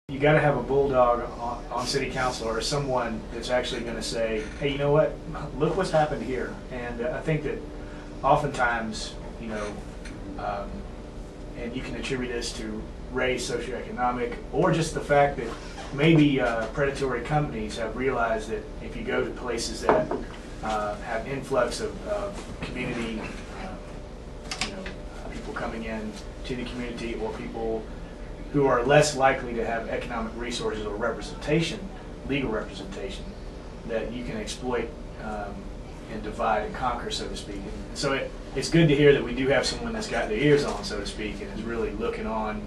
You got to have a bulldog on city council or someone that's actually going to say, hey, you know what, look what's happened here. And I think that oftentimes, and you can attribute this to race, socioeconomic, or just the fact that maybe predatory companies have realized that if you go to places that have influx of community, people coming in to the community, or people who are less likely to have economic resources or representation, legal representation, that you can exploit and divide and conquer, so to speak. And so it's good to hear that we do have someone that's got their ears on, so to speak, and is really looking on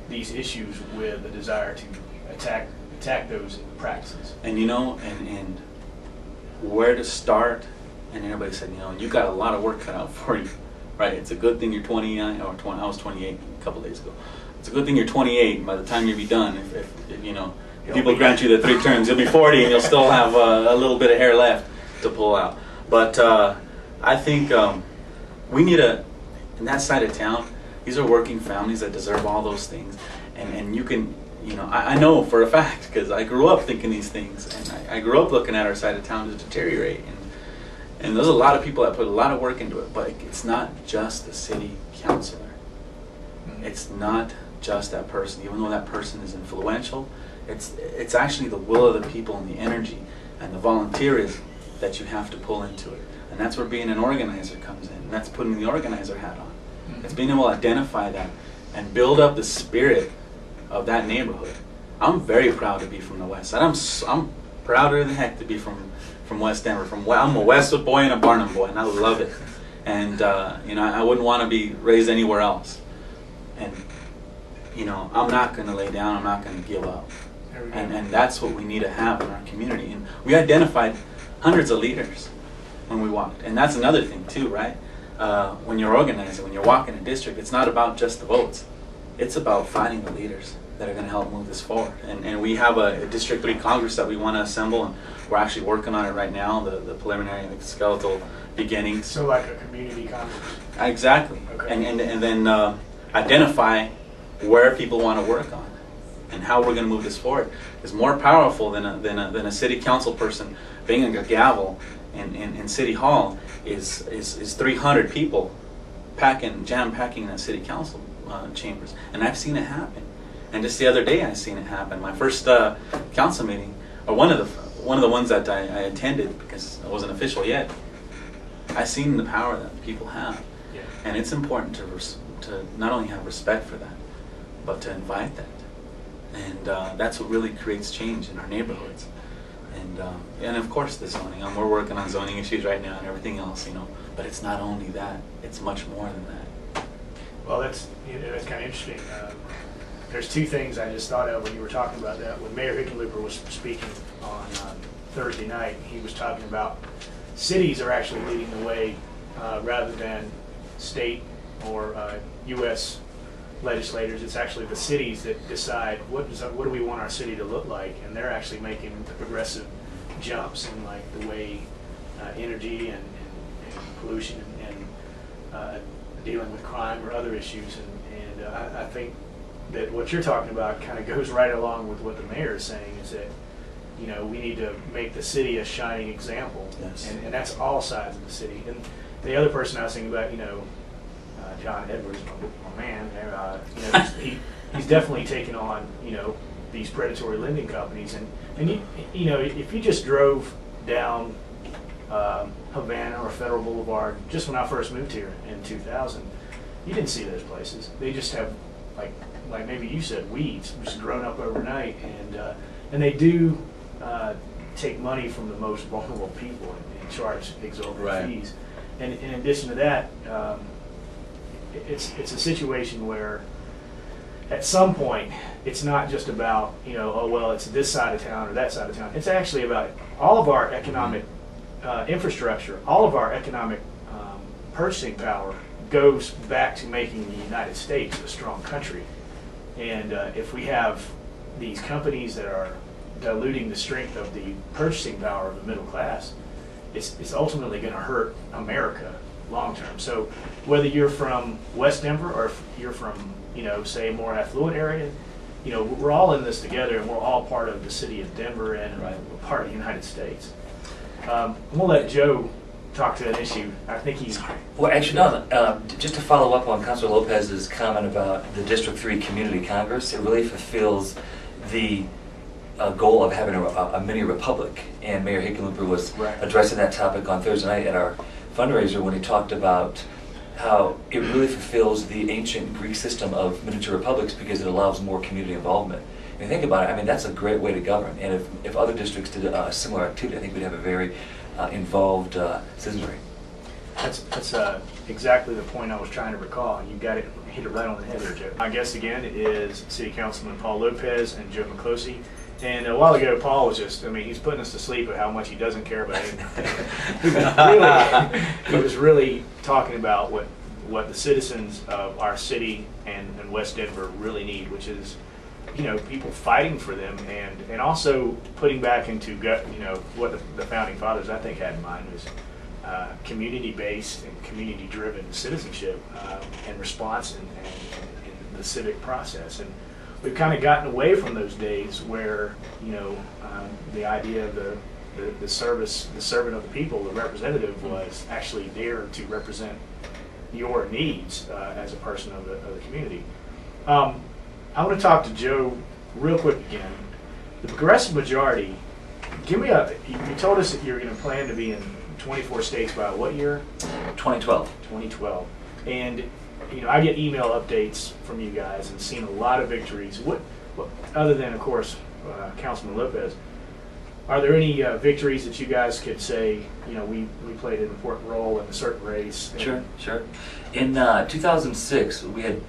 these issues with a desire to attack those practices. And and where to start, and everybody said, you got a lot of work cut out for you, right? It's a good thing you're 29 or 20. I was 28 a couple days ago. It's a good thing you're 28. By the time you'll be done, if people grant you the 3 terms, you'll be 40 and you'll still have a little bit of hair left to pull out. But I think we need in that side of town, these are working families that deserve all those things. And you can, I know for a fact, because I grew up thinking these things, and I grew up looking at our side of town to deteriorate. And there's a lot of people that put a lot of work into it, but it's not just the city councilor. It's not just that person, even though that person is influential. It's actually the will of the people and the energy and the volunteerism that you have to pull into it. And that's where being an organizer comes in. And that's putting the organizer hat on. It's being able to identify that and build up the spirit of that neighborhood. I'm very proud to be from the West Side. I'm prouder than heck to be from West Denver. I'm a Westwood boy and a Barnum boy, and I love it. And I wouldn't want to be raised anywhere else. And I'm not going to lay down. I'm not going to give up. And that's what we need to have in our community. And we identified hundreds of leaders when we walked. And that's another thing too, right? When you're organizing, when you're walking a district, it's not about just the votes. It's about finding the leaders that are going to help move this forward. And we have a District 3 Congress that we want to assemble, and we're actually working on it right now, the preliminary, the skeletal beginnings. So like a community Congress? Exactly. Okay. And then identify where people want to work on and how we're going to move this forward is more powerful than a city council person banging a gavel in City Hall is 300 people jam packing in the city council chambers. And I've seen it happen. And just the other day I seen it happen. My first council meeting, or one of the ones that I attended, because I wasn't official yet, I seen the power that people have. Yeah. And it's important to not only have respect for that, but to invite that. And that's what really creates change in our neighborhoods. And of course the zoning. We're working on zoning issues right now and everything else, But it's not only that. It's much more than that. Well, that's kind of interesting. There's 2 things I just thought of when you were talking about that. When Mayor Hickenlooper was speaking on Thursday night, he was talking about cities are actually leading the way rather than state or U.S. legislators. It's actually the cities that decide what do we want our city to look like, and they're actually making the progressive jumps in like the way energy and pollution and dealing with crime or other issues. And I think that what you're talking about kind of goes right along with what the mayor is saying, is that we need to make the city a shining example. Yes. And that's all sides of the city. And the other person I was thinking about, John Edwards, my man, he's definitely taken on these predatory lending companies, and if you just drove down Havana or Federal Boulevard just when I first moved here in 2000, you didn't see those places. They just have like maybe you said, weeds just grown up overnight, and they do take money from the most vulnerable people and charge exorbitant fees. And in addition to that, it's a situation where at some point it's not just about it's this side of town or that side of town. It's actually about all of our economic infrastructure, all of our economic purchasing power goes back to making the United States a strong country. And if we have these companies that are diluting the strength of the purchasing power of the middle class, it's ultimately going to hurt America long term. So whether you're from West Denver or if you're from, say, a more affluent area, you know, we're all in this together, and we're all part of the city of Denver and Right. part of the United States. I'm gonna let Joe talk to that issue. I think he's. Well, actually, no. Just to follow up on Councilor Lopez's comment about the District 3 Community Congress, it really fulfills the goal of having a mini republic. And Mayor Hickenlooper was Right. addressing that topic on Thursday night at our fundraiser when he talked about how it really fulfills the ancient Greek system of miniature republics because it allows more community involvement. If you think about it, I mean, that's a great way to govern. And if other districts did a similar activity, I think we'd have a very involved citizenry. That's exactly the point I was trying to recall, and you got it, hit it right on the head there, Joe. My guest again is City Councilman Paul Lopez and Joe Miklosi. And a while ago, Paul was just, I mean, he's putting us to sleep at how much he doesn't care about anything. He was really talking about what the citizens of our city and West Denver really need, which is, you know, people fighting for them and also putting back into, you know, what the founding fathers, I think, had in mind was community-based and community-driven citizenship and response in the civic process. And we've kind of gotten away from those days where, you know, the idea of the servant of the people, the representative, was actually there to represent your needs as a person of the community. I want to talk to Joe real quick again. The progressive majority, give me you told us that you're going to plan to be in 24 states by what year? 2012. 2012. And, you know, I get email updates from you guys and seen a lot of victories. What other than, of course, Councilman Lopez, are there any victories that you guys could say, you know, we played an important role in a certain race? Sure. In 2006, we had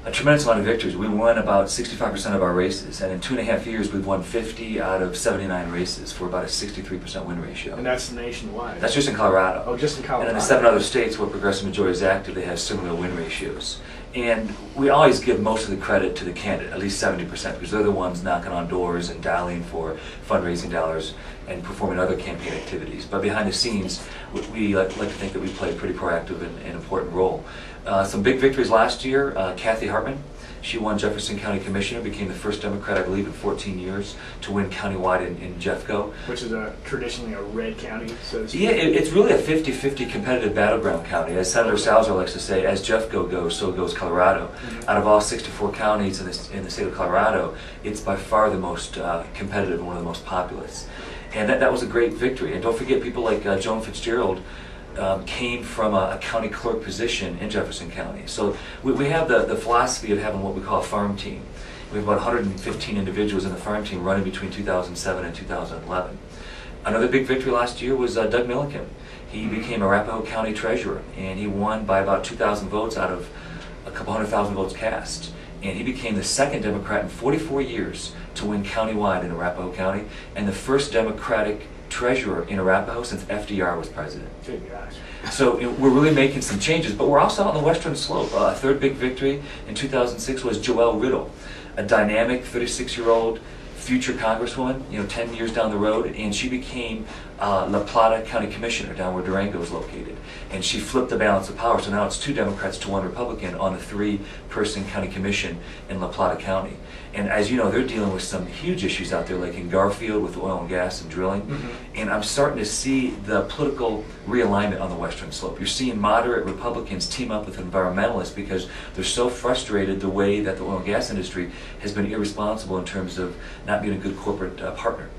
a tremendous amount of victories. We won about 65% of our races, and in 2.5 years, we've won 50 out of 79 races for about a 63% win ratio. And that's nationwide? That's just in Colorado. Oh, just in Colorado. And in the 7 other states where progressive majority is active, they have similar win ratios. And we always give most of the credit to the candidate, at least 70%, because they're the ones knocking on doors and dialing for fundraising dollars and performing other campaign activities. But behind the scenes, we like to think that we play a pretty proactive and important role. Some big victories last year. Kathy Hartman, she won Jefferson County Commissioner, became the first Democrat, I believe, in 14 years to win countywide in Jeffco. Which is traditionally a red county, so to speak. Yeah, it's really a 50-50 competitive battleground county. As Senator Salzer likes to say, as Jeffco goes, so goes Colorado. Mm-hmm. Out of all 64 counties in the state of Colorado, it's by far the most competitive and one of the most populous. And that was a great victory. And don't forget, people like Joan Fitzgerald came from a county clerk position in Jefferson County. So we have the philosophy of having what we call a farm team. We have about 115 individuals in the farm team running between 2007 and 2011. Another big victory last year was Doug Milliken. He became Arapahoe County Treasurer, and he won by about 2,000 votes out of a couple 100,000 votes cast. And he became the second Democrat in 44 years to win countywide in Arapahoe County, and the first Democratic treasurer in Arapahoe since FDR was president. Good gosh. So we're really making some changes, but we're also on the western slope. A third big victory in 2006 was Joelle Riddle, a dynamic 36-year-old future congresswoman, 10 years down the road, and she became La Plata County Commissioner down where Durango is located. And she flipped the balance of power, so now it's 2 Democrats to 1 Republican on a 3-person county commission in La Plata County. And as you know, they're dealing with some huge issues out there, like in Garfield with oil and gas and drilling. Mm-hmm. And I'm starting to see the political realignment on the western slope. You're seeing moderate Republicans team up with environmentalists because they're so frustrated the way that the oil and gas industry has been irresponsible in terms of not being a good corporate partner.